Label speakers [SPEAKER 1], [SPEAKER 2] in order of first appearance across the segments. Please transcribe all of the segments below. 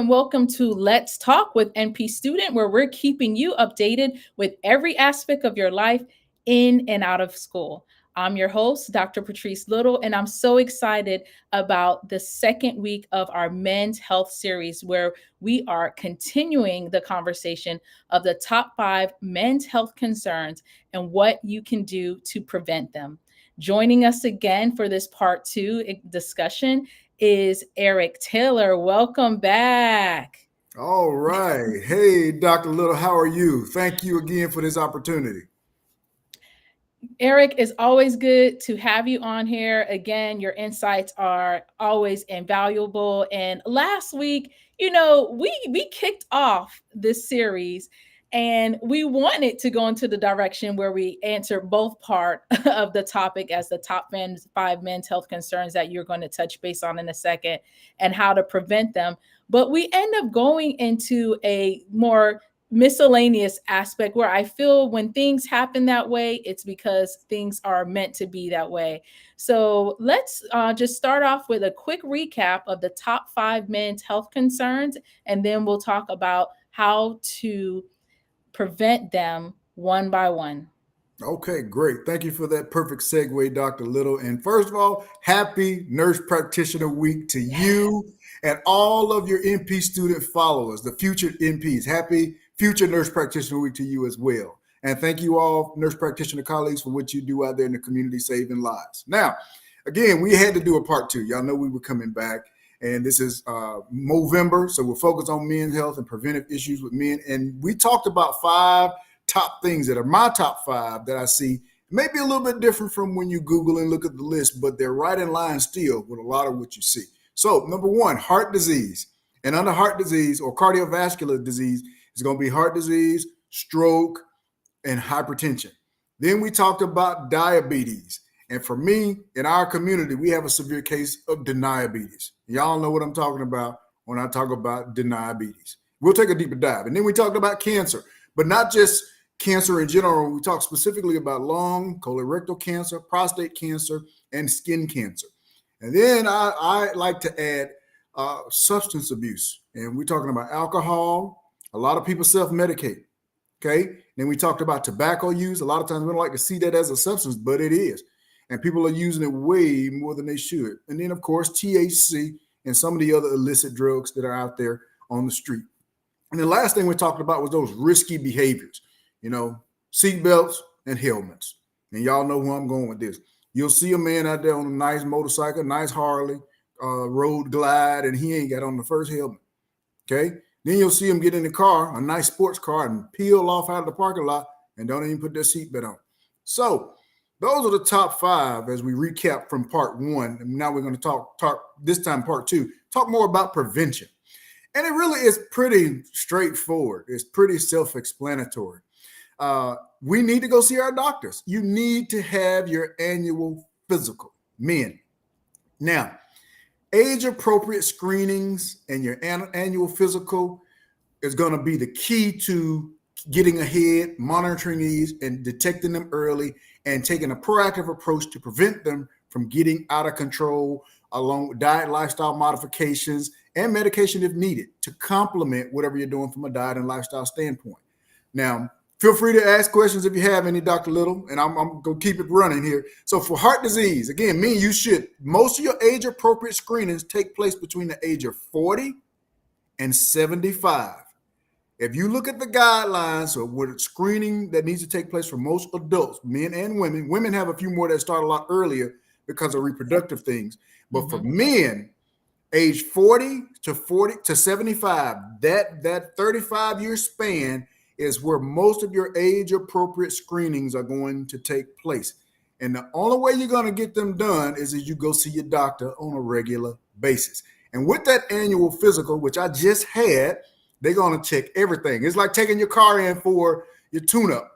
[SPEAKER 1] and welcome to Let's Talk with NP Student, where we're keeping you updated with every aspect of your life in and out of school. I'm your host, Dr. Patrice Little, and I'm so excited about the second week of our men's health series, where we are continuing the conversation of the top 5 men's health concerns and what you can do to prevent them. Joining us again for this part 2 discussion is Eric Taylor. Welcome back.
[SPEAKER 2] All right. Hey, Dr. Little, how are you? Thank you again for this opportunity.
[SPEAKER 1] Eric, it's always good to have you on here. Again, your insights are always invaluable. And last week, we kicked off this series and we wanted to go into the direction where we answer both part of the topic as the top 5 men's health concerns that you're going to touch base on in a second and how to prevent them. But we end up going into a more miscellaneous aspect where I feel when things happen that way, it's because things are meant to be that way. So let's just start off with a quick recap of the top 5 men's health concerns, and then we'll talk about how to prevent them one by one.
[SPEAKER 2] Okay, great. Thank you for that perfect segue, Dr. Little. And first of all, happy Nurse Practitioner Week to you and all of your NP student followers, the future NPs. Happy Future Nurse Practitioner Week to you as well. And thank you all, nurse practitioner colleagues, for what you do out there in the community saving lives. Now, again, we had to do a part 2. Y'all know we were coming back. And this is Movember, so we're focused on men's health and preventive issues with men. And we talked about 5 top things that are my top 5 that I see. Maybe a little bit different from when you Google and look at the list, but they're right in line still with a lot of what you see. So number 1, heart disease. And under heart disease or cardiovascular disease, it's going to be heart disease, stroke, and hypertension. Then we talked about diabetes. And for me, in our community, we have a severe case of diabetes. Y'all know what I'm talking about when I talk about diabetes. We'll take a deeper dive. And then we talked about cancer, but not just cancer in general. We talked specifically about lung, colorectal cancer, prostate cancer, and skin cancer. And then I like to add substance abuse. And we're talking about alcohol. A lot of people self-medicate. Okay. Then we talked about tobacco use. A lot of times we don't like to see that as a substance, but it is. And people are using it way more than they should. And then, of course, THC and some of the other illicit drugs that are out there on the street. And the last thing we talked about was those risky behaviors, seatbelts and helmets. And y'all know where I'm going with this. You'll see a man out there on a nice motorcycle, nice Harley, road glide, and he ain't got on the first helmet. Okay. Then you'll see him get in the car, a nice sports car, and peel off out of the parking lot and don't even put their seatbelt on. So those are the top 5 as we recap from part 1. And now we're going to talk this time, part 2, talk more about prevention. And it really is pretty straightforward. It's pretty self-explanatory. We need to go see our doctors. You need to have your annual physical, men. Now, age-appropriate screenings and your annual physical is going to be the key to getting ahead, monitoring these, and detecting them early, and taking a proactive approach to prevent them from getting out of control, along with diet, lifestyle modifications, and medication if needed to complement whatever you're doing from a diet and lifestyle standpoint. Now, feel free to ask questions if you have any, Dr. Little, and I'm going to keep it running here. So for heart disease, again, most of your age-appropriate screenings take place between the age of 40 and 75. If you look at the guidelines of what screening that needs to take place for most adults, men and women have a few more that start a lot earlier because of reproductive things. But for men, age 40 to 75, that 35-year span is where most of your age-appropriate screenings are going to take place. And the only way you're going to get them done is if you go see your doctor on a regular basis. And with that annual physical, which I just had, they're going to check everything. It's like taking your car in for your tune-up.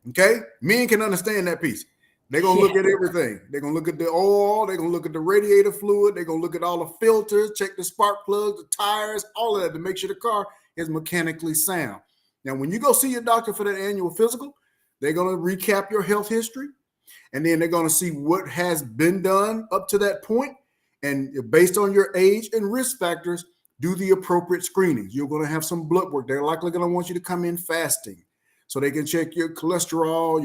[SPEAKER 2] Okay? Men can understand that piece. They're going to look at everything. They're going to look at the oil. They're going to look at the radiator fluid. They're going to look at all the filters, check the spark plugs, the tires, all of that to make sure the car is mechanically sound. Now, when you go see your doctor for that annual physical, they're going to recap your health history, and then they're going to see what has been done up to that point. And based on your age and risk factors, do the appropriate screenings. You're going to have some blood work. They're likely going to want you to come in fasting so they can check your cholesterol,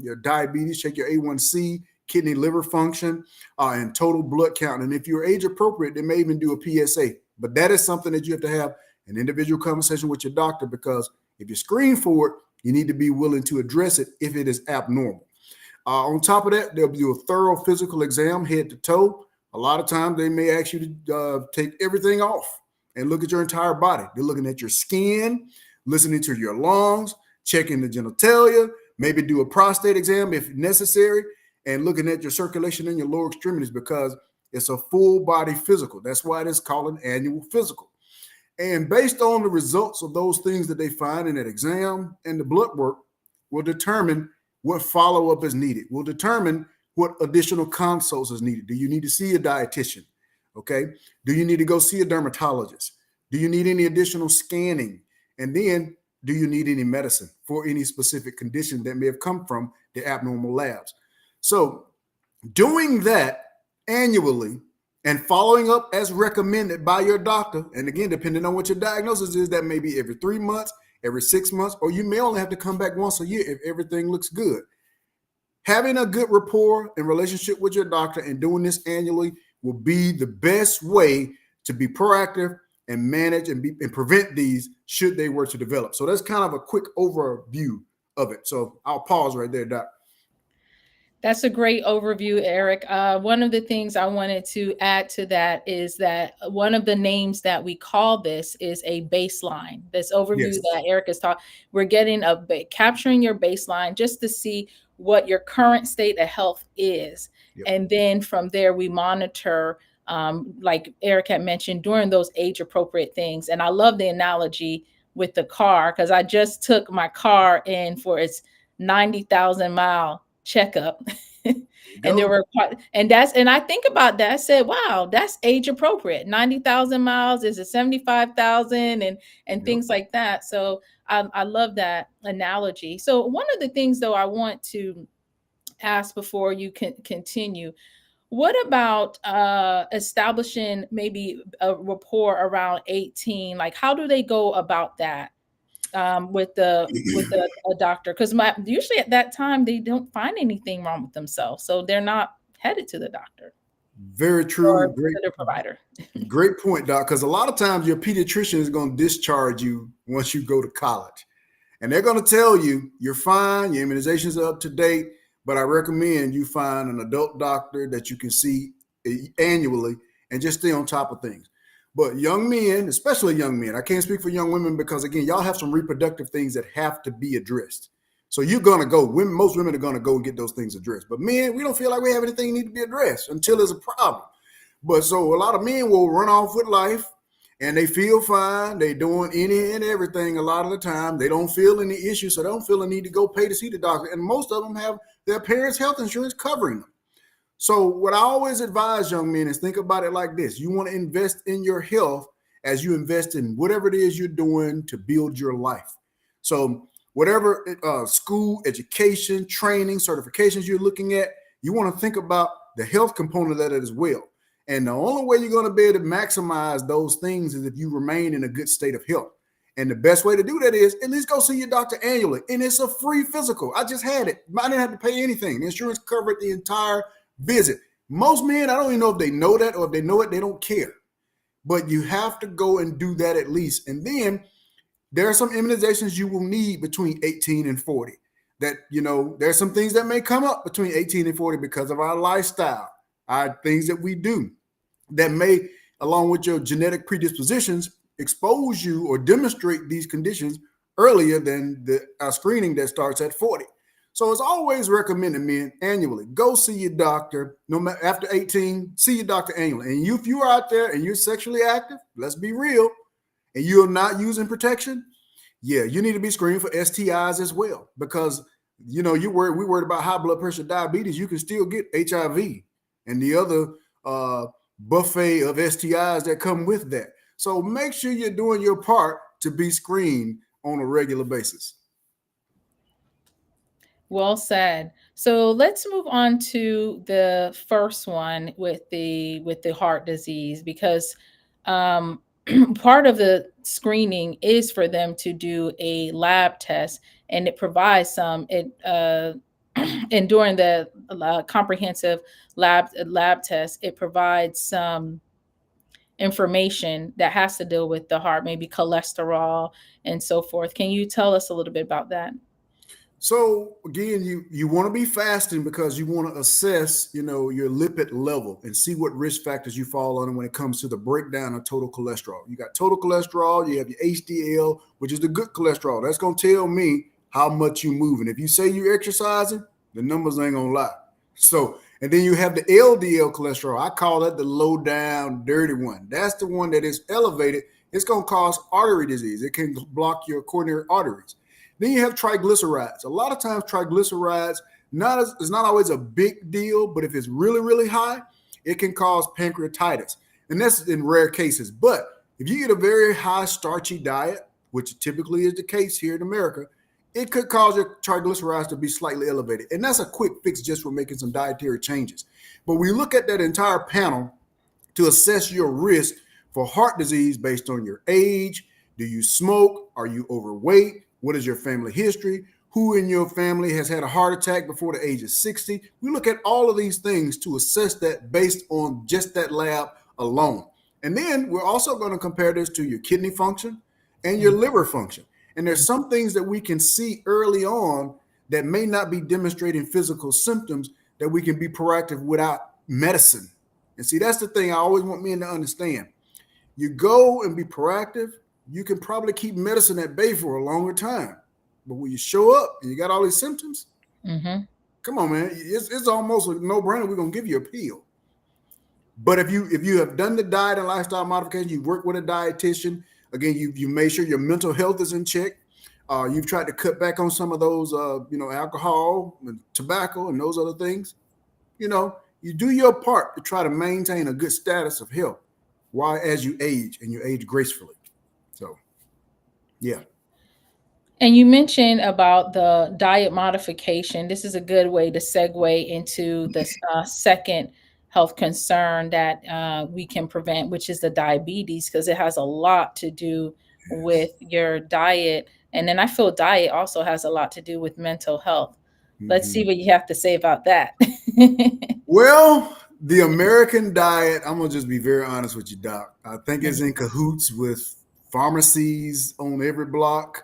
[SPEAKER 2] your diabetes, check your A1C, kidney, liver function, and total blood count. And if you're age appropriate, they may even do a PSA. But that is something that you have to have an individual conversation with your doctor, because if you screen for it, you need to be willing to address it if it is abnormal. On top of that, they'll do a thorough physical exam head to toe. A lot of times they may ask you to take everything off and look at your entire body. They're looking at your skin, listening to your lungs, checking the genitalia, maybe do a prostate exam if necessary, and looking at your circulation in your lower extremities, because it's a full body physical. That's why it is called an annual physical. And based on the results of those things that they find in that exam and the blood work will determine what follow-up is needed, will determine what additional consults is needed. Do you need to see a dietitian? Okay. Do you need to go see a dermatologist? Do you need any additional scanning? And then do you need any medicine for any specific condition that may have come from the abnormal labs? So doing that annually and following up as recommended by your doctor, and again, depending on what your diagnosis is, that may be every 3 months, every 6 months, or you may only have to come back once a year if everything looks good. Having a good rapport and relationship with your doctor and doing this annually will be the best way to be proactive and manage and prevent these should they were to develop. So that's kind of a quick overview of it. So I'll pause right there, Doc.
[SPEAKER 1] That's a great overview, Eric. One of the things I wanted to add to that is that one of the names that we call this is a baseline. This overview
[SPEAKER 2] Yes.
[SPEAKER 1] that Eric is talking, we're getting capturing your baseline just to see what your current state of health is.
[SPEAKER 2] Yep.
[SPEAKER 1] And then from there, we monitor, like Eric had mentioned, during those age appropriate things. And I love the analogy with the car, because I just took my car in for its 90,000-mile checkup. And there
[SPEAKER 2] Go.
[SPEAKER 1] were and I think about that. I said, wow, that's age appropriate. 90,000 miles is a 75,000 and
[SPEAKER 2] Yep.
[SPEAKER 1] things like that. So I love that analogy. So one of the things though I want to ask before you can continue, what about establishing maybe a rapport around 18? Like how do they go about that? With the a doctor, because my usually at that time they don't find anything wrong with themselves, so they're not headed to the doctor
[SPEAKER 2] Very
[SPEAKER 1] or
[SPEAKER 2] true.
[SPEAKER 1] to the provider.
[SPEAKER 2] Great point, Doc. Because a lot of times your pediatrician is going to discharge you once you go to college. And they're going to tell you you're fine, your immunizations are up to date, but I recommend you find an adult doctor that you can see annually and just stay on top of things. But young men, especially young men, I can't speak for young women because, again, y'all have some reproductive things that have to be addressed. So you're going to go. Most women are going to go and get those things addressed. But men, we don't feel like we have anything that need to be addressed until there's a problem. But so a lot of men will run off with life and they feel fine. They doing any and everything a lot of the time. They don't feel any issue, so they don't feel the need to go pay to see the doctor. And most of them have their parents' health insurance covering them. So what I always advise young men is think about it like this. You want to invest in your health as you invest in whatever it is you're doing to build your life. So whatever school, education, training, certifications you're looking at, you want to think about the health component of that as well. And the only way you're going to be able to maximize those things is if you remain in a good state of health. And the best way to do that is at least go see your doctor annually. And it's a free physical. I just had it. I didn't have to pay anything. The insurance covered the entire visit. Most men, I don't even know if they know that, or if they know it, they don't care. But you have to go and do that at least. And then there are some immunizations you will need between 18 and 40. That, there's some things that may come up between 18 and 40 because of our lifestyle, our things that we do that may, along with your genetic predispositions, expose you or demonstrate these conditions earlier than the screening that starts at 40. So it's always recommended, men, annually. Go see your doctor. No matter after 18, see your doctor annually. And if you are out there and you're sexually active, let's be real, and you're not using protection, yeah, you need to be screened for STIs as well. Because we worried about high blood pressure, diabetes. You can still get HIV and the other buffet of STIs that come with that. So make sure you're doing your part to be screened on a regular basis.
[SPEAKER 1] Well said. So let's move on to the first one with the heart disease, because part of the screening is for them to do a lab test, and it provides some it and during the comprehensive lab test, it provides some information that has to deal with the heart, maybe cholesterol and so forth. Can you tell us a little bit about that?
[SPEAKER 2] So again, you want to be fasting because you want to assess, your lipid level and see what risk factors you fall under when it comes to the breakdown of total cholesterol. You got total cholesterol, you have your HDL, which is the good cholesterol. That's going to tell me how much you're moving. If you say you're exercising, the numbers ain't gonna lie. So, and then you have the LDL cholesterol. I call that the low down, dirty one. That's the one that is elevated. It's going to cause artery disease. It can block your coronary arteries. Then you have triglycerides. A lot of times triglycerides is not always a big deal, but if it's really, really high, it can cause pancreatitis. And that's in rare cases. But if you eat a very high starchy diet, which typically is the case here in America, it could cause your triglycerides to be slightly elevated. And that's a quick fix just for making some dietary changes. But we look at that entire panel to assess your risk for heart disease based on your age. Do you smoke? Are you overweight? What is your family history? Who in your family has had a heart attack before the age of 60? We look at all of these things to assess that based on just that lab alone. And then we're also going to compare this to your kidney function and your liver function. And there's some things that we can see early on that may not be demonstrating physical symptoms that we can be proactive without medicine. And see, that's the thing I always want men to understand. You go and be proactive, you can probably keep medicine at bay for a longer time. But when you show up and you got all these symptoms, come on, man, it's almost a no-brainer. We're going to give you a pill. But if you have done the diet and lifestyle modification, you've worked with a dietitian, again, you made sure your mental health is in check. You've tried to cut back on some of those, alcohol and tobacco and those other things. You do your part to try to maintain a good status of health while as you age and you age gracefully. So, yeah.
[SPEAKER 1] And you mentioned about the diet modification. This is a good way to segue into the second health concern that we can prevent, which is the diabetes, because it has a lot to do with your diet. And then I feel diet also has a lot to do with mental health. Let's see what you have to say about that.
[SPEAKER 2] Well, the American diet, I'm going to just be very honest with you, Doc. I think it's in cahoots with pharmacies on every block,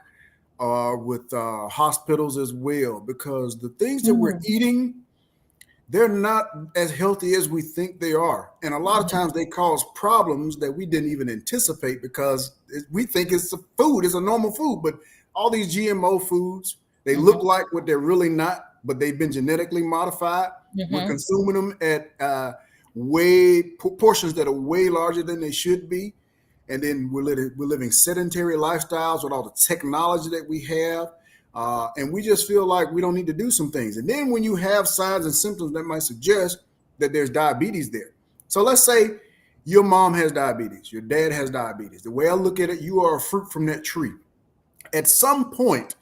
[SPEAKER 2] with hospitals as well, because the things that we're eating, they're not as healthy as we think they are. And a lot of times they cause problems that we didn't even anticipate because we think it's a food, it's a normal food. But all these GMO foods, they look like what they're really not, but they've been genetically modified. We're consuming them at portions that are way larger than they should be. And then we're living sedentary lifestyles with all the technology that we have. And we just feel like we don't need to do some things. And then when you have signs and symptoms that might suggest that there's diabetes there. So let's say your mom has diabetes, your dad has diabetes. The way I look at it, you are a fruit from that tree. At some point,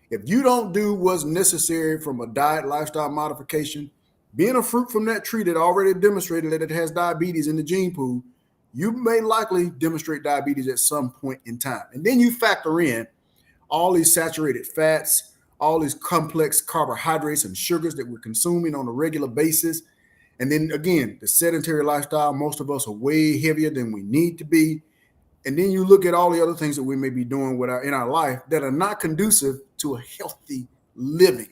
[SPEAKER 2] if you don't do what's necessary from a diet lifestyle modification, being a fruit from that tree that already demonstrated that it has diabetes in the gene pool, you may likely demonstrate diabetes at some point in time. And then you factor in all these saturated fats, all these complex carbohydrates and sugars that we're consuming on a regular basis. And then again, the sedentary lifestyle, most of us are way heavier than we need to be. And then you look at all the other things that we may be doing in our life that are not conducive to a healthy living.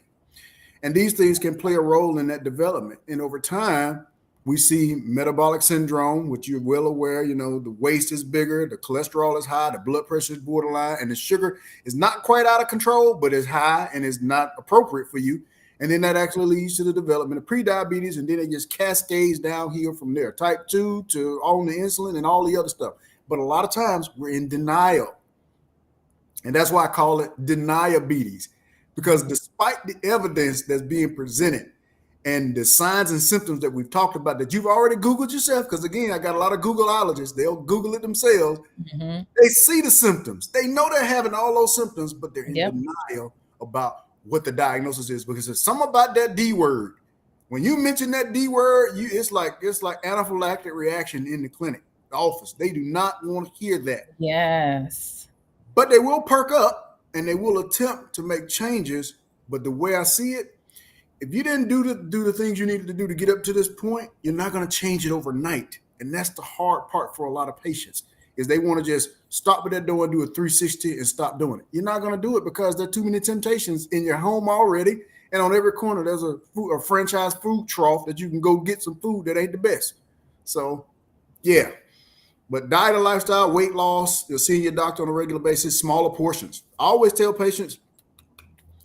[SPEAKER 2] And these things can play a role in that development. And over time, we see metabolic syndrome, which you're well aware, the waist is bigger, the cholesterol is high, the blood pressure is borderline, and the sugar is not quite out of control, but is high and is not appropriate for you. And then that actually leads to the development of prediabetes, and then it just cascades downhill from there, type 2 to all the insulin and all the other stuff. But a lot of times we're in denial. And that's why I call it deniabetes, because despite the evidence that's being presented, and the signs and symptoms that we've talked about that you've already Googled yourself, because again, I got a lot of Googleologists, they'll Google it themselves. They see the symptoms. They know they're having all those symptoms, but they're in denial about what the diagnosis is, because there's something about that D word. When you mention that D word, it's like anaphylactic reaction in the clinic. office. They do not want to hear that.
[SPEAKER 1] Yes.
[SPEAKER 2] But they will perk up and they will attempt to make changes. But the way I see it, if you didn't do the things you needed to do to get up to this point, you're not going to change it overnight. And that's the hard part for a lot of patients is they want to just stop at that door and do a 360 and stop doing it. You're not going to do it because there are too many temptations in your home already. And on every corner, there's a franchise food trough that you can go get some food that ain't the best. So, yeah. But diet and lifestyle, weight loss, you're seeing your doctor on a regular basis, smaller portions. I always tell patients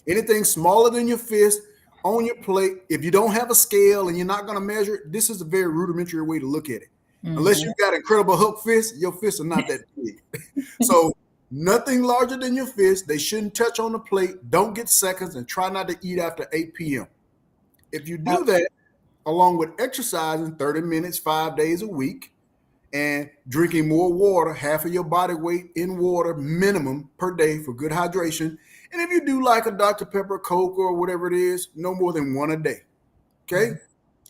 [SPEAKER 2] anything smaller than your fist on your plate, if you don't have a scale and you're not going to measure it, this is a very rudimentary way to look at it. Unless you've got incredible Hulk fists, your fists are not that big. So nothing larger than your fist. They shouldn't touch on the plate. Don't get seconds and try not to eat after 8 p.m. If you do that, along with exercising 30 minutes, 5 days a week, and drinking more water, half of your body weight in water minimum per day for good hydration. And if you do like a Dr. Pepper, Coke, or whatever it is, no more than one a day. Okay?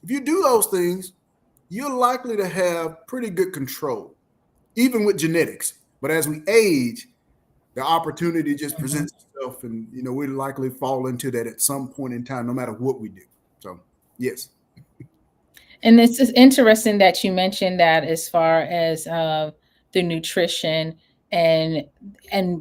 [SPEAKER 2] If you do those things, you're likely to have pretty good control, even with genetics. But as we age, the opportunity just presents itself, and we likely fall into that at some point in time, no matter what we do. So, yes.
[SPEAKER 1] And it's just interesting that you mentioned that as far as the nutrition and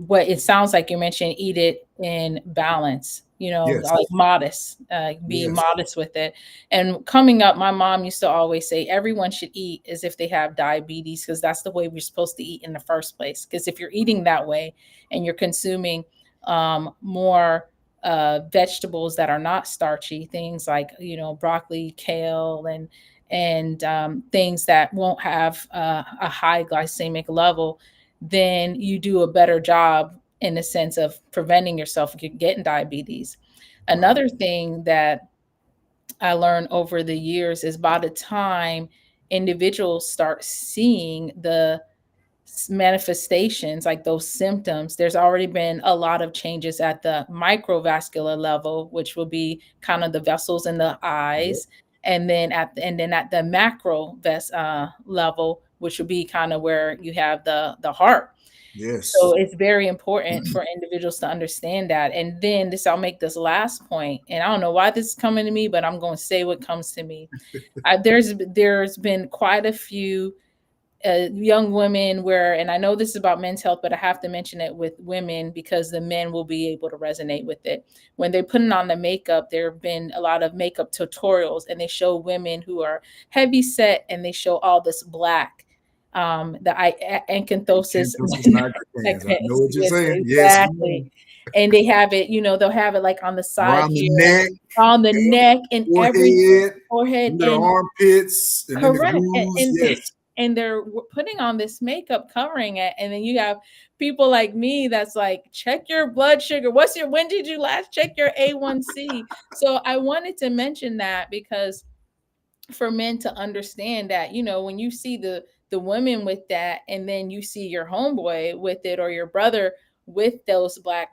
[SPEAKER 1] what it sounds like you mentioned, eat it in balance,
[SPEAKER 2] Yes.
[SPEAKER 1] like modest, be
[SPEAKER 2] Yes.
[SPEAKER 1] modest with it. And coming up, my mom used to always say everyone should eat as if they have diabetes, because that's the way we're supposed to eat in the first place. Because if you're eating that way and you're consuming more vegetables that are not starchy, things like broccoli, kale, and things that won't have a high glycemic level, then you do a better job in the sense of preventing yourself from getting diabetes. Another thing that I learned over the years is by the time individuals start seeing the manifestations, like those symptoms, there's already been a lot of changes at the microvascular level, which will be kind of the vessels in the
[SPEAKER 2] Yep.
[SPEAKER 1] eyes, and then at the level, which would be kind of where you have the heart. So
[SPEAKER 2] Yes.
[SPEAKER 1] it's very important for individuals to understand that. And then I'll make this last point, and I don't know why this is coming to me, but I'm going to say what comes to me. There's been quite a few young women and I know this is about men's health, but I have to mention it with women because the men will be able to resonate with it. When they're putting on the makeup, there have been a lot of makeup tutorials, and they show women who are heavy set, and they show all this black, acanthosis.
[SPEAKER 2] Campus nigricans. I know what you're
[SPEAKER 1] Yes,
[SPEAKER 2] saying. Yes,
[SPEAKER 1] exactly.
[SPEAKER 2] ma'am.
[SPEAKER 1] And they have it, they'll have it like on the side
[SPEAKER 2] Around the
[SPEAKER 1] here,
[SPEAKER 2] neck,
[SPEAKER 1] on the neck, and every
[SPEAKER 2] forehead,
[SPEAKER 1] forehead,
[SPEAKER 2] under the
[SPEAKER 1] and
[SPEAKER 2] armpits, and in the
[SPEAKER 1] correct.
[SPEAKER 2] grooves.
[SPEAKER 1] And
[SPEAKER 2] Yes.
[SPEAKER 1] and they're putting on this makeup covering it, and then you have people like me that's like, check your blood sugar. When did you last check your A1C? So I wanted to mention that because for men to understand that, when you see the women with that, and then you see your homeboy with it, or your brother with those black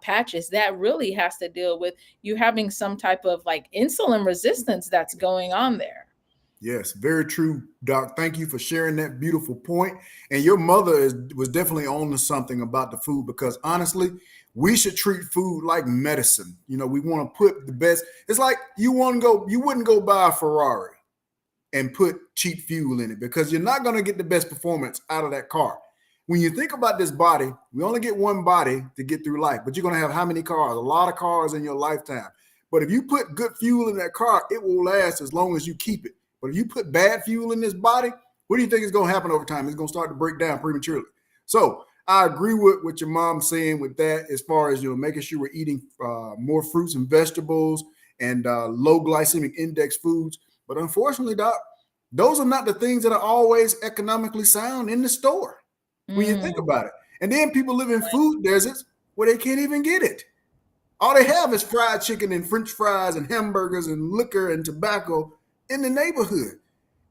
[SPEAKER 1] patches, that really has to deal with you having some type of like insulin resistance that's going on there.
[SPEAKER 2] Yes, very true, Doc. Thank you for sharing that beautiful point. And your mother was definitely on to something about the food, because honestly, we should treat food like medicine. We want to put the best. It's like you wouldn't go buy a Ferrari and put cheap fuel in it, because you're not going to get the best performance out of that car. When you think about this body, we only get one body to get through life, but you're going to have how many cars? A lot of cars in your lifetime. But if you put good fuel in that car, it will last as long as you keep it. But if you put bad fuel in this body, what do you think is going to happen over time? It's going to start to break down prematurely. So I agree with what your mom's saying with that, as far as making sure we're eating more fruits and vegetables and low glycemic index foods. But unfortunately, Doc, those are not the things that are always economically sound in the store when you think about it. And then people live in food deserts where they can't even get it. All they have is fried chicken and French fries and hamburgers and liquor and tobacco in the neighborhood.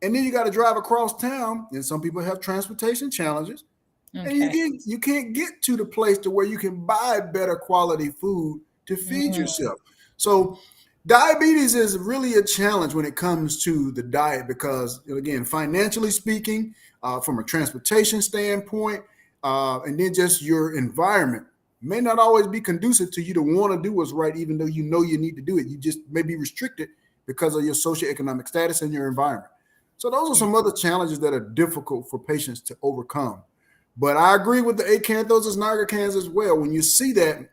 [SPEAKER 2] And then you got to drive across town, and some people have transportation challenges. And you can't get to the place to where you can buy better quality food to feed yourself. So Diabetes is really a challenge when it comes to the diet because, again, financially speaking, from a transportation standpoint, and then just your environment may not always be conducive to you to want to do what's right, even though you know you need to do it. You just may be restricted because of your socioeconomic status and your environment. So those are some other challenges that are difficult for patients to overcome. But I agree with the acanthosis nigricans as well. When you see that,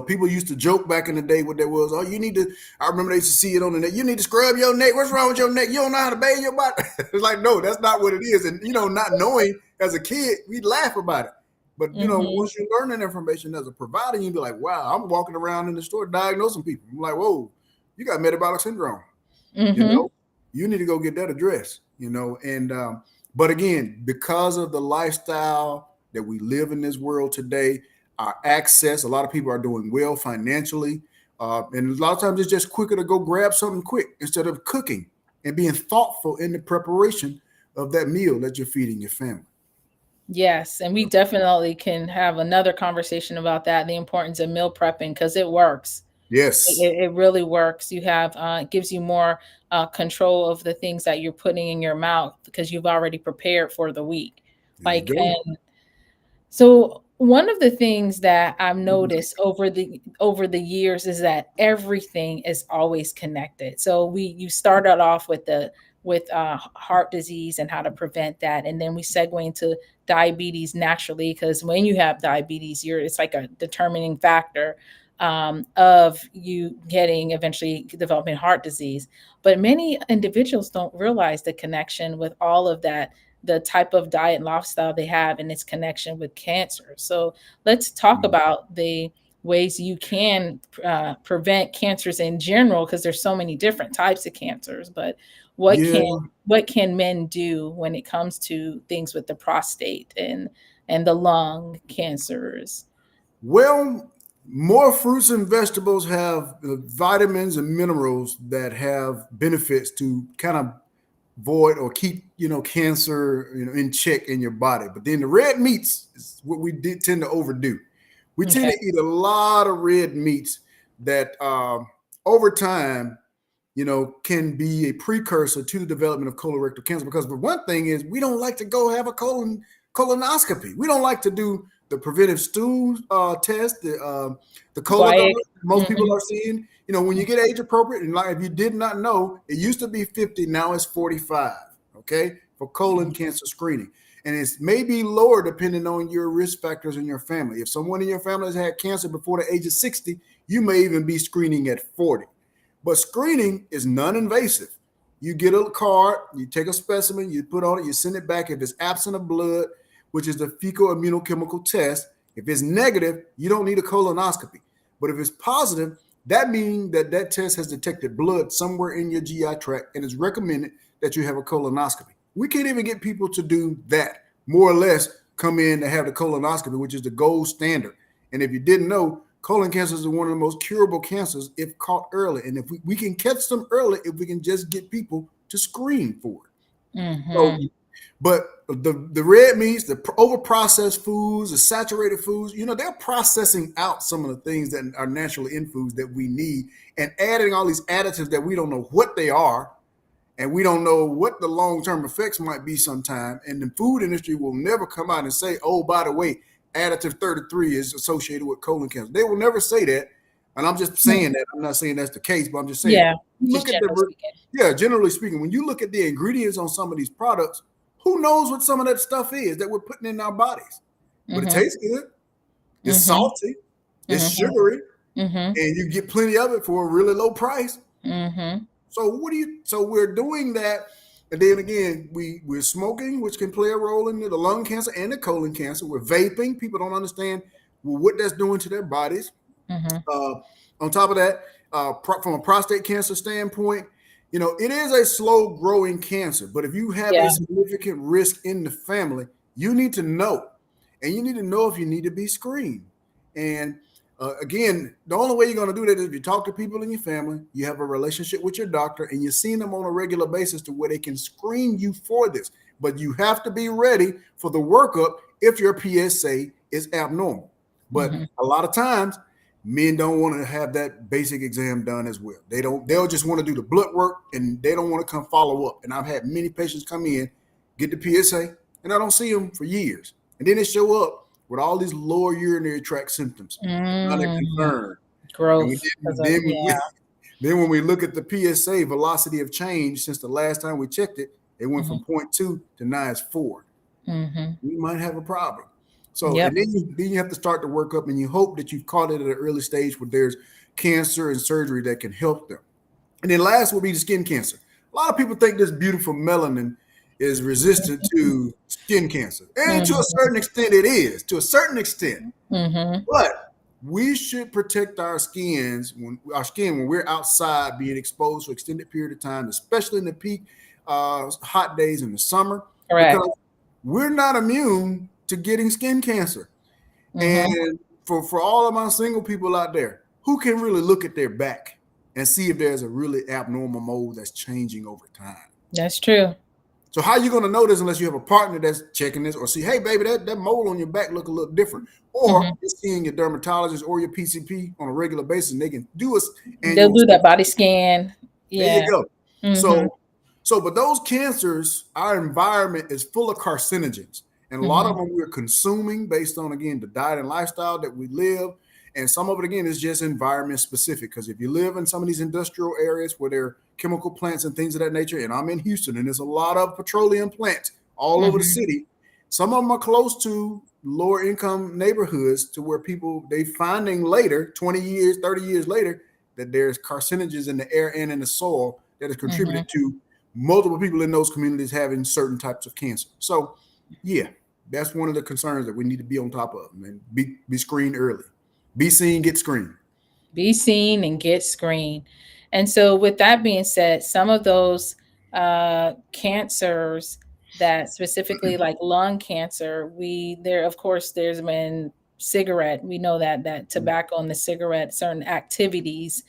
[SPEAKER 2] people used to joke back in the day what that was. Oh, you need to, I remember they used to see it on the net. You need to scrub your neck. What's wrong with your neck? You don't know how to bathe your body. It's like, no, that's not what it is. And, not knowing as a kid, we'd laugh about it. But, once you learn that information as a provider, you'd be like, wow, I'm walking around in the store diagnosing people. I'm like, whoa, you got metabolic syndrome. You need to go get that addressed, And, but again, because of the lifestyle that we live in this world today, our access, a lot of people are doing well financially. And a lot of times it's just quicker to go grab something quick instead of cooking and being thoughtful in the preparation of that meal that you're feeding your family.
[SPEAKER 1] Yes, and we definitely can have another conversation about that, the importance of meal prepping, because it works.
[SPEAKER 2] Yes.
[SPEAKER 1] It really works. You have it gives you more control of the things that you're putting in your mouth because you've already prepared for the week.
[SPEAKER 2] There you
[SPEAKER 1] Like,
[SPEAKER 2] go.
[SPEAKER 1] and so one of the things that I've noticed over the years is that everything is always connected. So you started off with the with heart disease and how to prevent that, and then we segue into diabetes naturally because when you have diabetes, it's like a determining factor of you getting eventually developing heart disease. But many individuals don't realize the connection with all of that, the type of diet and lifestyle they have and its connection with cancer. So let's talk about the ways you can prevent cancers in general, because there's so many different types of cancers. But what
[SPEAKER 2] Yeah.
[SPEAKER 1] can what can men do when it comes to things with the prostate and the lung cancers?
[SPEAKER 2] Well, more fruits and vegetables have vitamins and minerals that have benefits to kind of void or keep cancer in check in your body. But then the red meats is what we tend to overdo. We tend
[SPEAKER 1] Okay.
[SPEAKER 2] to eat a lot of red meats that over time can be a precursor to the development of colorectal cancer. Because the one thing is we don't like to go have a colonoscopy. We don't like to do the preventive stool test, the colonoscopy most people are seeing. When you get age appropriate, and like if you did not know, it used to be 50, now it's 45. Okay, for colon cancer screening, and it's maybe lower depending on your risk factors in your family. If someone in your family has had cancer before the age of 60, you may even be screening at 40. But screening is non-invasive. You get a card, you take a specimen, you put on it, you send it back. If it's absent of blood, which is the fecal immunochemical test, if it's negative, you don't need a colonoscopy. But if it's positive, that means that test has detected blood somewhere in your GI tract, and it's recommended that you have a colonoscopy. We can't even get people to do that. More or less come in to have the colonoscopy, which is the gold standard. And if you didn't know, colon cancer is one of the most curable cancers if caught early. And if we can catch them early, if we can just get people to screen for it. So, but the red meats, the over-processed foods, the saturated foods, they're processing out some of the things that are naturally in foods that we need and adding all these additives that we don't know what they are, and we don't know what the long-term effects might be sometime. And the food industry will never come out and say, oh, by the way, additive 33 is associated with colon cancer. They will never say that. And I'm just saying that. I'm not saying that's the case, but I'm just saying,
[SPEAKER 1] Just generally speaking.
[SPEAKER 2] generally speaking, when you look at the ingredients on some of these products, who knows what some of that stuff is that we're putting in our bodies? But it tastes good. It's salty. It's sugary. And you get plenty of it for a really low price. So so we're doing that. And then again, we're smoking, which can play a role in the lung cancer and the colon cancer. We're vaping. People don't understand what that's doing to their bodies. On top of that, from a prostate cancer standpoint, it is a slow growing cancer. But if you have a significant risk in the family, you need to know. And you need to know if you need to be screened. And again, the only way you're going to do that is if you talk to people in your family, you have a relationship with your doctor, and you're seeing them on a regular basis to where they can screen you for this. But you have to be ready for the workup if your PSA is abnormal. But a lot of times, Men don't want to have that basic exam done as well. They'll just want to do the blood work and they don't want to come follow up. And I've had many patients come in, get the PSA, and I don't see them for years. And then they show up with all these lower urinary tract symptoms. Not a
[SPEAKER 1] Mm,
[SPEAKER 2] concern. And
[SPEAKER 1] growth. Yeah.
[SPEAKER 2] then when we look at the PSA velocity of change since the last time we checked it, it went
[SPEAKER 1] Hmm.
[SPEAKER 2] from 0.2 to now it's 4.
[SPEAKER 1] Hmm.
[SPEAKER 2] We might have a problem. So,
[SPEAKER 1] Yep.
[SPEAKER 2] and then you have to start to work up, and you hope that you've caught it at an early stage where there's cancer and surgery that can help them. And then last will be the skin cancer. A lot of people think this beautiful melanin is resistant to skin cancer, and to a
[SPEAKER 1] Hmm.
[SPEAKER 2] certain extent, it is. To a certain extent,
[SPEAKER 1] Hmm.
[SPEAKER 2] but we should protect our skin when we're outside being exposed for extended period of time, especially in the peak hot days in the summer,
[SPEAKER 1] Correct.
[SPEAKER 2] because we're not immune to getting skin cancer.
[SPEAKER 1] Hmm.
[SPEAKER 2] And for all of my single people out there, who can really look at their back and see if there's a really abnormal mole that's changing over time?
[SPEAKER 1] That's true.
[SPEAKER 2] So how are you going to know this unless you have a partner that's checking this or see, hey, baby, that mole on your back look a little different. Or
[SPEAKER 1] Hmm.
[SPEAKER 2] you're seeing your dermatologist or your PCP on a regular basis, and they can do an
[SPEAKER 1] They'll
[SPEAKER 2] annual.
[SPEAKER 1] do that body scan.
[SPEAKER 2] There you
[SPEAKER 1] Yeah.
[SPEAKER 2] go.
[SPEAKER 1] Hmm.
[SPEAKER 2] So, but those cancers, our environment is full of carcinogens. And a lot of
[SPEAKER 1] Hmm.
[SPEAKER 2] them we're consuming based on, again, the diet and lifestyle that we live. And some of it, again, is just environment specific. Because if you live in some of these industrial areas where there are chemical plants and things of that nature, and I'm in Houston, and there's a lot of petroleum plants all over the
[SPEAKER 1] Hmm.
[SPEAKER 2] city. Some of them are close to lower income neighborhoods to where people, they finding later, 20 years, 30 years later, that there's carcinogens in the air and in the soil that has
[SPEAKER 1] Hmm.
[SPEAKER 2] contributed to multiple people in those communities having certain types of cancer. So, yeah, that's one of the concerns that we need to be on top of and be screened early. Be seen, get screened.
[SPEAKER 1] Be seen and get screened. And so, with that being said, some of those cancers that specifically like lung cancer, there, of course, there's been cigarette. We know that tobacco and the cigarette, certain activities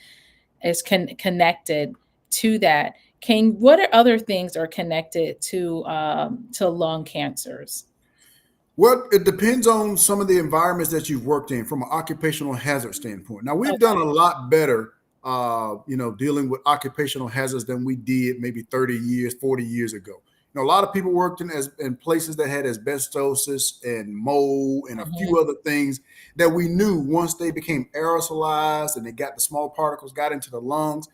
[SPEAKER 1] is connected to that. What are other things are connected to lung cancers?
[SPEAKER 2] Well, it depends on some of the environments that you've worked in from an occupational hazard standpoint. Now, we've done
[SPEAKER 1] Okay.
[SPEAKER 2] a lot better, dealing with occupational hazards than we did maybe 30 years, 40 years ago. A lot of people worked in places that had asbestosis and mold and a
[SPEAKER 1] Hmm.
[SPEAKER 2] few other things that we knew once they became aerosolized and they got the small particles, got into the lungs.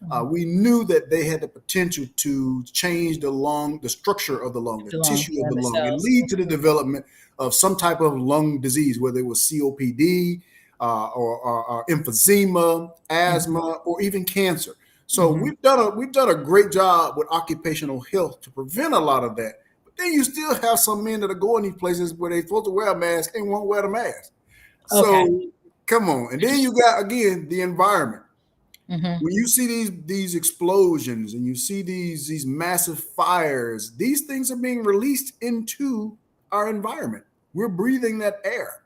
[SPEAKER 1] Hmm.
[SPEAKER 2] We knew that they had the potential to change the lung, the structure of the lung, the
[SPEAKER 1] The lungs
[SPEAKER 2] tissue of the
[SPEAKER 1] and the
[SPEAKER 2] lung, and
[SPEAKER 1] cells.
[SPEAKER 2] lead to the development of some type of lung disease, whether it was COPD or emphysema,
[SPEAKER 1] Hmm.
[SPEAKER 2] asthma, or even cancer. So
[SPEAKER 1] Hmm.
[SPEAKER 2] we've done a great job with occupational health to prevent a lot of that. But then you still have some men that are going these places where they're supposed to wear a mask and won't wear the mask.
[SPEAKER 1] Okay.
[SPEAKER 2] So come on, and then you got again the environment.
[SPEAKER 1] Hmm.
[SPEAKER 2] When you see these explosions and you see these massive fires, these things are being released into our environment. We're breathing that air.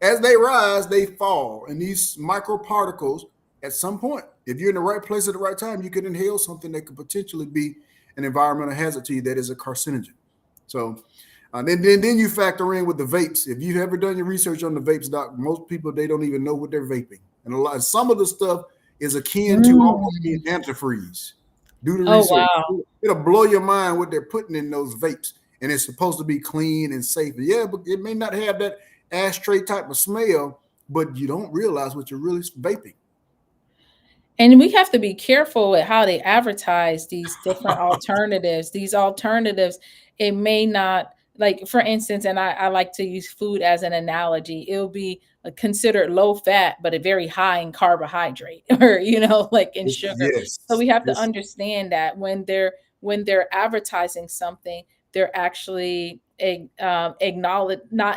[SPEAKER 2] As they rise, they fall. And these microparticles, at some point, if you're in the right place at the right time, you could inhale something that could potentially be an environmental hazard to you that is a carcinogen. So then you factor in with the vapes. If you've ever done your research on the vapes, doc, most people they don't even know what they're vaping, and some of the stuff is akin to almost being
[SPEAKER 1] Mm.
[SPEAKER 2] antifreeze. Do the
[SPEAKER 1] Oh,
[SPEAKER 2] research;
[SPEAKER 1] wow.
[SPEAKER 2] it'll blow your mind what they're putting in those vapes, and it's supposed to be clean and safe. Yeah, but it may not have that ashtray type of smell, but you don't realize what you're really vaping.
[SPEAKER 1] And we have to be careful with how they advertise these different alternatives. These alternatives, it may not, like, for instance, and I like to use food as an analogy. It'll be considered low fat, but a very high in carbohydrate, or like in sugar. So
[SPEAKER 2] Yes,
[SPEAKER 1] we have to
[SPEAKER 2] yes,
[SPEAKER 1] understand that when they're advertising something, they're actually not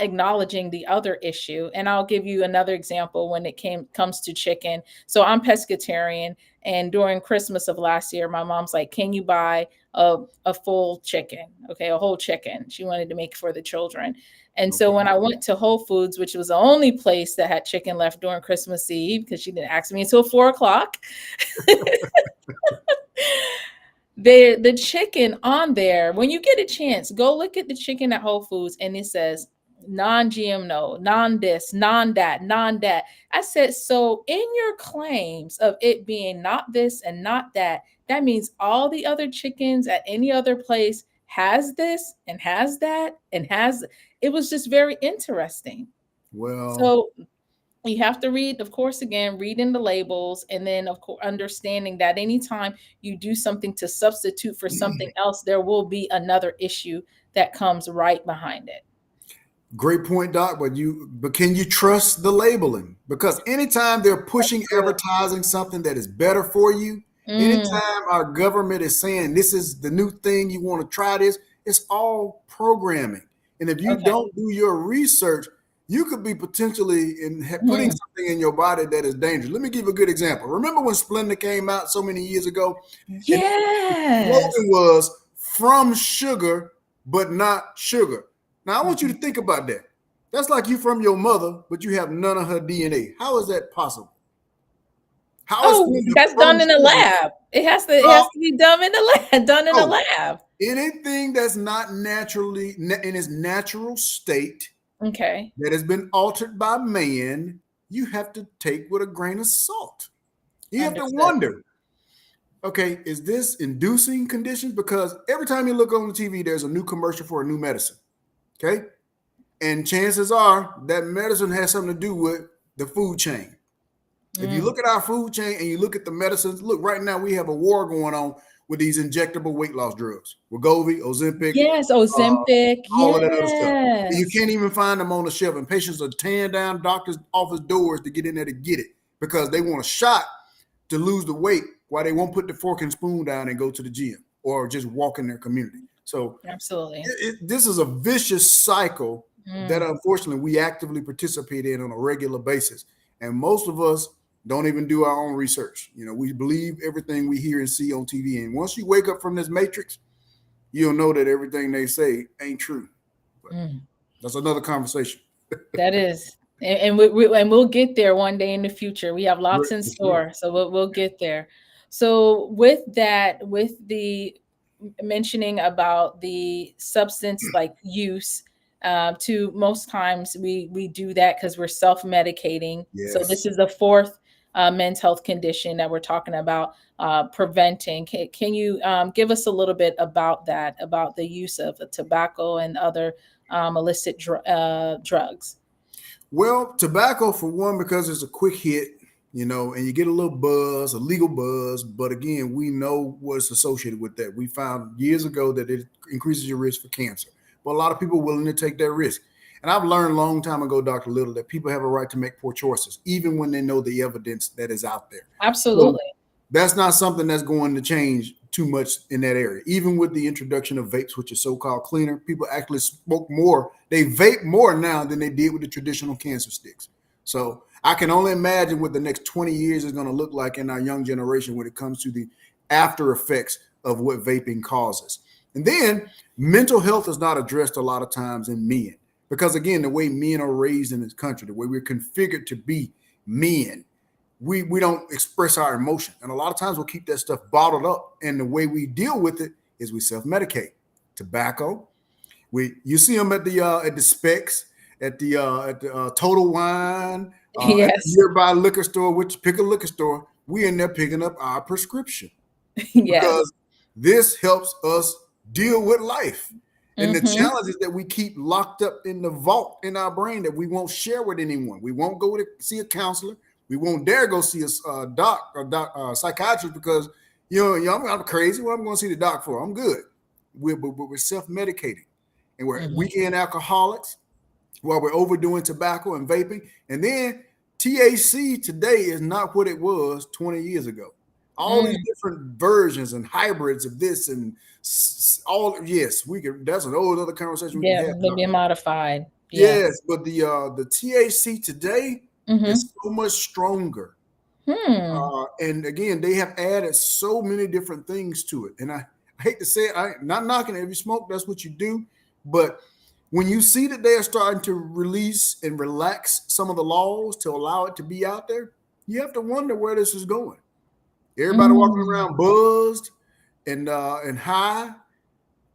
[SPEAKER 1] acknowledging the other issue. And I'll give you another example when it comes to chicken. So I'm pescatarian, and during Christmas of last year, my mom's like, "Can you buy a full chicken? Okay, a whole chicken." She wanted to make for the children. And so
[SPEAKER 2] okay.
[SPEAKER 1] when I went to Whole Foods, which was the only place that had chicken left during Christmas Eve, because she didn't ask me until 4 o'clock, the chicken on there, when you get a chance, go look at the chicken at Whole Foods, and it says non-GMO, non this, non that, non that. I said, so in your claims of it being not this and not that, that means all the other chickens at any other place has this and has that and has, it was just very interesting.
[SPEAKER 2] Well,
[SPEAKER 1] So you have to read, of course, again, reading the labels, and then of course understanding that anytime you do something to substitute for something else, there will be another issue that comes right behind it.
[SPEAKER 2] great point, Doc. But can you trust the labeling? Because anytime they're
[SPEAKER 1] That's
[SPEAKER 2] pushing
[SPEAKER 1] true.
[SPEAKER 2] advertising something that is better for you,
[SPEAKER 1] Mm,
[SPEAKER 2] anytime our government is saying this is the new thing, you want to try this, it's all programming. And if you
[SPEAKER 1] okay.
[SPEAKER 2] don't do your research, you could be potentially putting
[SPEAKER 1] Mm.
[SPEAKER 2] something in your body that is dangerous. Let me give you a good example. Remember when Splenda came out so many years ago, and the
[SPEAKER 1] Yes.
[SPEAKER 2] slogan was "from sugar, but not sugar." Now, I want you to
[SPEAKER 1] Mhm.
[SPEAKER 2] think about that. That's like you from your mother, but you have none of her DNA. How is that possible? How is
[SPEAKER 1] Oh,
[SPEAKER 2] Splenda
[SPEAKER 1] that's
[SPEAKER 2] from
[SPEAKER 1] done in a
[SPEAKER 2] sugar?
[SPEAKER 1] lab. It
[SPEAKER 2] Uh,
[SPEAKER 1] has to be done in the lab, done in a
[SPEAKER 2] no,
[SPEAKER 1] lab.
[SPEAKER 2] anything that's not naturally in its natural state
[SPEAKER 1] Okay.
[SPEAKER 2] that has been altered by man, you have to take with a grain of salt. You have to
[SPEAKER 1] Understood.
[SPEAKER 2] wonder, okay, is this inducing conditions? Because every time you look on the TV, there's a new commercial for a new medicine. Okay. And chances are that medicine has something to do with the food chain. If you
[SPEAKER 1] Mm.
[SPEAKER 2] look at our food chain and you look at the medicines, look, right now we have a war going on with these injectable weight loss drugs, Wegovy, Ozempic,
[SPEAKER 1] Yes,
[SPEAKER 2] uh,
[SPEAKER 1] Ozempic.
[SPEAKER 2] all of that other stuff. And you
[SPEAKER 1] Yes.
[SPEAKER 2] can't even find them on the shelf. And patients are tearing down doctors' office doors to get in there to get it because they want a shot to lose the weight while they won't put the fork and spoon down and go to the gym or just walk in their community. So
[SPEAKER 1] Absolutely.
[SPEAKER 2] this is a vicious cycle that
[SPEAKER 1] Mm.
[SPEAKER 2] unfortunately we actively participate in on a regular basis. And most of us don't even do our own research. You know, we believe everything we hear and see on TV. And once you wake up from this matrix, you'll know that everything they say ain't true. But
[SPEAKER 1] Mm.
[SPEAKER 2] that's another conversation.
[SPEAKER 1] That is, and and we'll get there one day in the future. We have lots in
[SPEAKER 2] For sure.
[SPEAKER 1] store, so we'll get there. So with that, with the mentioning about the substance like use, to most times we do that because we're self medicating. So this
[SPEAKER 2] Yes.
[SPEAKER 1] is the fourth men's health condition that we're talking about preventing. Can you give us a little bit about that, about the use of tobacco and other illicit drugs?
[SPEAKER 2] Well, tobacco for one, because it's a quick hit, you know, and you get a little buzz, a legal buzz. But again, we know what's associated with that. We found years ago that it increases your risk for cancer. But a lot of people are willing to take that risk. And I've learned a long time ago, Dr. Little, that people have a right to make poor choices, even when they know the evidence that is out there. So
[SPEAKER 1] Absolutely.
[SPEAKER 2] that's not something that's going to change too much in that area. Even with the introduction of vapes, which is so-called cleaner, people actually smoke more. They vape more now than they did with the traditional cancer sticks. So I can only imagine what the next 20 years is going to look like in our young generation when it comes to the after effects of what vaping causes. And then mental health is not addressed a lot of times in men because, again, the way men are raised in this country, the way we're configured to be men, we don't express our emotion, and a lot of times we'll keep that stuff bottled up. And the way we deal with it is we self-medicate. Tobacco, you see them at the specs, at the Total Wine, at the
[SPEAKER 1] Yes.
[SPEAKER 2] nearby liquor store. Which pick a liquor store, we in there picking up our prescription
[SPEAKER 1] Yes.
[SPEAKER 2] because this helps us deal with life and the
[SPEAKER 1] Mm-hmm.
[SPEAKER 2] challenges that we keep locked up in the vault in our brain that we won't share with anyone. We won't go to see a counselor. We won't dare go see a psychiatrist because I'm crazy. What I'm going to see the doc for? I'm good. We're self-medicating, and we're
[SPEAKER 1] Mm-hmm.
[SPEAKER 2] weekend alcoholics while we're overdoing tobacco and vaping. And then THC today is not what it was 20 years ago. All these
[SPEAKER 1] Mm.
[SPEAKER 2] different versions and hybrids of this and all, yes, we could, that's an old other conversation we can
[SPEAKER 1] Yeah,
[SPEAKER 2] have,
[SPEAKER 1] they've been
[SPEAKER 2] Dr.
[SPEAKER 1] modified. Yeah.
[SPEAKER 2] Yes, but the THC today
[SPEAKER 1] Mm-hmm.
[SPEAKER 2] is so much stronger.
[SPEAKER 1] Hmm.
[SPEAKER 2] And again, they have added so many different things to it. And I hate to say it, I'm not knocking it. If you smoke, that's what you do. But when you see that they are starting to release and relax some of the laws to allow it to be out there, you have to wonder where this is going. Everybody walking
[SPEAKER 1] Mm.
[SPEAKER 2] around buzzed and high.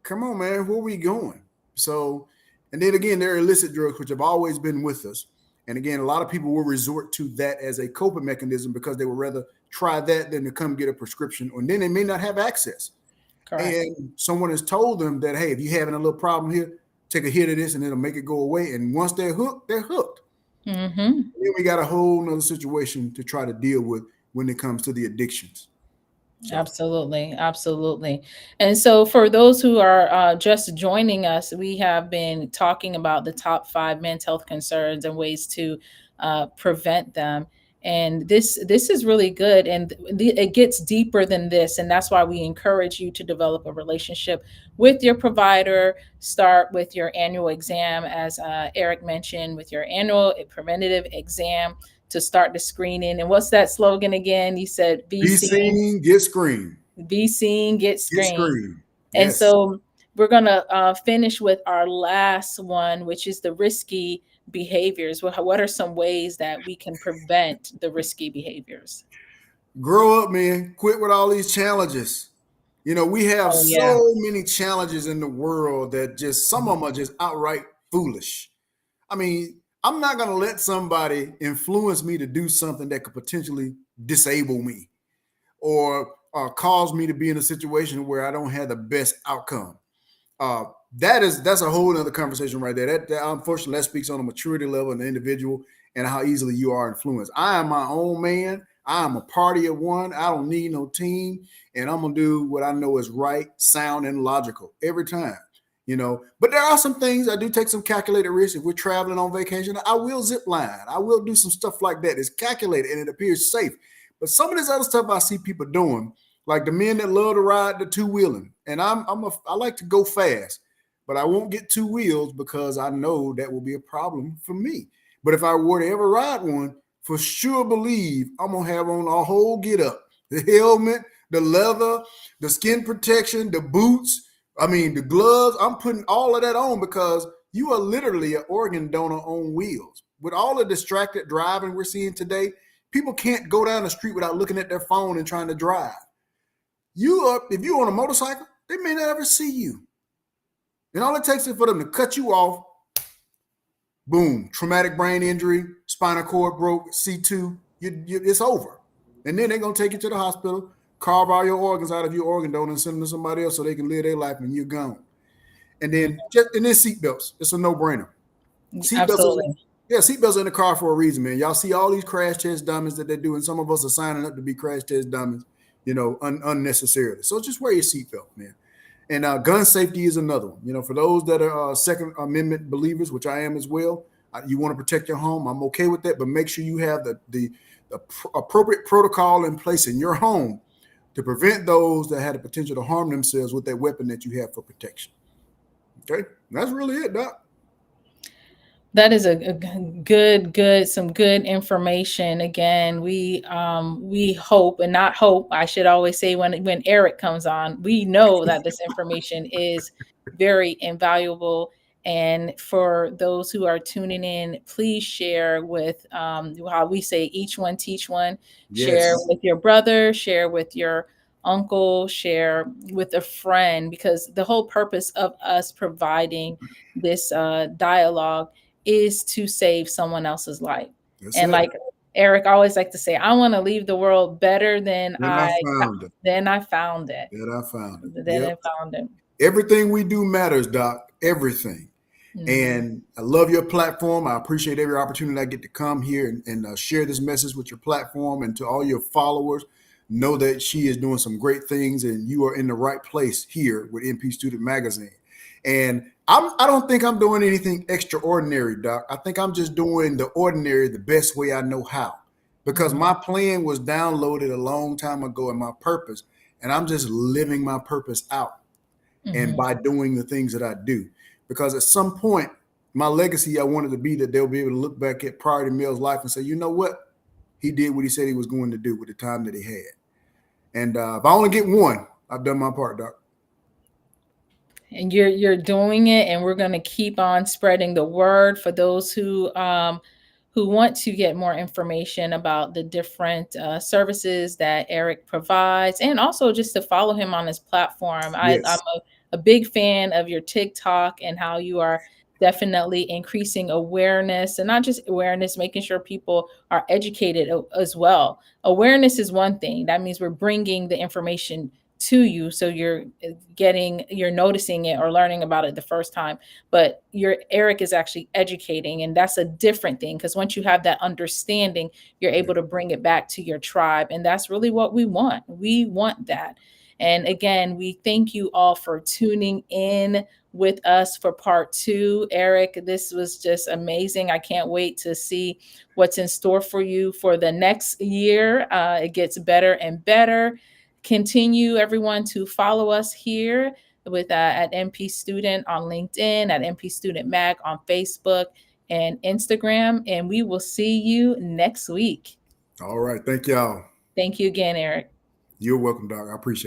[SPEAKER 2] Come on, man, where are we going? So And then again, there are illicit drugs, which have always been with us. And again, a lot of people will resort to that as a coping mechanism because they would rather try that than to come get a prescription, or then they may not have access.
[SPEAKER 1] Correct.
[SPEAKER 2] And someone has told them that, hey, if you're having a little problem here, take a hit of this and it'll make it go away. And once they're hooked, they're hooked.
[SPEAKER 1] Mm-hmm.
[SPEAKER 2] And then we got a whole nother situation to try to deal with when it comes to the addictions. So,
[SPEAKER 1] Absolutely, absolutely. And so, for those who are just joining us, we have been talking about the top five mental health concerns and ways to prevent them. And this is really good, and it gets deeper than this, and that's why we encourage you to develop a relationship with your provider. Start with your annual exam, as Eric mentioned, with your annual preventative exam to start the screening. And what's that slogan again? You said, "Be
[SPEAKER 2] be
[SPEAKER 1] seen,
[SPEAKER 2] seen, get screened.
[SPEAKER 1] be seen, get
[SPEAKER 2] Get
[SPEAKER 1] screened."
[SPEAKER 2] screened.
[SPEAKER 1] And
[SPEAKER 2] Yes.
[SPEAKER 1] so we're going to finish with our last one, which is the risky behaviors. What are some ways that we can prevent the risky behaviors?
[SPEAKER 2] Grow up, man. Quit with all these challenges. We have
[SPEAKER 1] Oh, yeah.
[SPEAKER 2] so many challenges in the world that just some of them are just outright foolish. I mean, I'm not going to let somebody influence me to do something that could potentially disable me or cause me to be in a situation where I don't have the best outcome. Uh, that's a whole other conversation right there. That unfortunately that speaks on the maturity level and the individual and how easily you are influenced. I am my own man. I am a party of one. I don't need no team, and I'm gonna do what I know is right, sound, and logical every time. But there are some things I do take some calculated risks. If we're traveling on vacation, I will zip line. I will do some stuff like that. It's calculated and it appears safe. But some of this other stuff I see people doing, like the men that love to ride the two wheeling, and I like to go fast, but I won't get two wheels because I know that will be a problem for me. But if I were to ever ride one, for sure believe I'm gonna have on a whole get up, the helmet, the leather, the skin protection, the boots. I mean, the gloves. I'm putting all of that on because you are literally an organ donor on wheels. With all the distracted driving we're seeing today, people can't go down the street without looking at their phone and trying to drive. If you're on a motorcycle, they may not ever see you. And all it takes is for them to cut you off. Boom, traumatic brain injury, spinal cord broke, C2, it's over. And then they're going to take you to the hospital, carve all your organs out of your organ donor and send them to somebody else so they can live their life and you're gone. And then seatbelts. It's a no-brainer. Seatbelts are
[SPEAKER 1] Absolutely.
[SPEAKER 2] seatbelts are in the car for a reason, man. Y'all see all these crash test dummies that they do, and some of us are signing up to be crash test dummies, unnecessarily. So just wear your seatbelt, man. And gun safety is another one. For those that are Second Amendment believers, which I am as well, you want to protect your home. I'm okay with that, but make sure you have the appropriate protocol in place in your home to prevent those that had the potential to harm themselves with that weapon that you have for protection. Okay, that's really it, Doc.
[SPEAKER 1] That is a good, some good information. Again, we hope, and not hope, I should always say, when Eric comes on, we know that this information is very invaluable. And for those who are tuning in, please share with, how we say, each one teach one. Share
[SPEAKER 2] Yes,
[SPEAKER 1] with your brother, share with your uncle, share with a friend, because the whole purpose of us providing this dialogue is to save someone else's life.
[SPEAKER 2] that's
[SPEAKER 1] And
[SPEAKER 2] it.
[SPEAKER 1] like Eric always like to say, I want to leave the world better
[SPEAKER 2] Then I found it.
[SPEAKER 1] than I found it.
[SPEAKER 2] Then I found it.
[SPEAKER 1] Than
[SPEAKER 2] Yep.
[SPEAKER 1] I found it.
[SPEAKER 2] Everything we do matters, Doc. Everything.
[SPEAKER 1] Mhm.
[SPEAKER 2] And I love your platform. I appreciate every opportunity I get to come here and share this message with your platform, and to all your followers. Know that she is doing some great things, and you are in the right place here with NP Student Magazine. And I don't think I'm doing anything extraordinary, Doc. I think I'm just doing the ordinary the best way I know how, because
[SPEAKER 1] Mhm.
[SPEAKER 2] my plan was downloaded a long time ago, and my purpose, and I'm just living my purpose out, and
[SPEAKER 1] Mhm.
[SPEAKER 2] by doing the things that I do. Because at some point, my legacy, I wanted to be that they'll be able to look back at Pryority Mill's life and say, you know what? He did what he said he was going to do with the time that he had. And if I only get one, I've done my part, Doc.
[SPEAKER 1] And you're doing it, and we're going to keep on spreading the word for those who want to get more information about the different services that Eric provides, and also just to follow him on his platform. I'm
[SPEAKER 2] Yes.
[SPEAKER 1] a big fan of your TikTok and how you are definitely increasing awareness, and not just awareness, making sure people are educated as well. Awareness is one thing. That means we're bringing the information to you, so you're noticing it or learning about it the first time. But your Eric is actually educating, and that's a different thing, because once you have that understanding, you're able to bring it back to your tribe, and that's really what we want that. And again, we thank you all for tuning in with us for part two. Eric, this was just amazing. I can't wait to see what's in store for you for the next year. It gets better and better. Continue, everyone, to follow us here with at MP Student on LinkedIn, at MP Student Mag on Facebook and Instagram. And we will see you next week.
[SPEAKER 2] All right. Thank y'all.
[SPEAKER 1] Thank you again, Eric.
[SPEAKER 2] You're welcome, Doc. I appreciate it.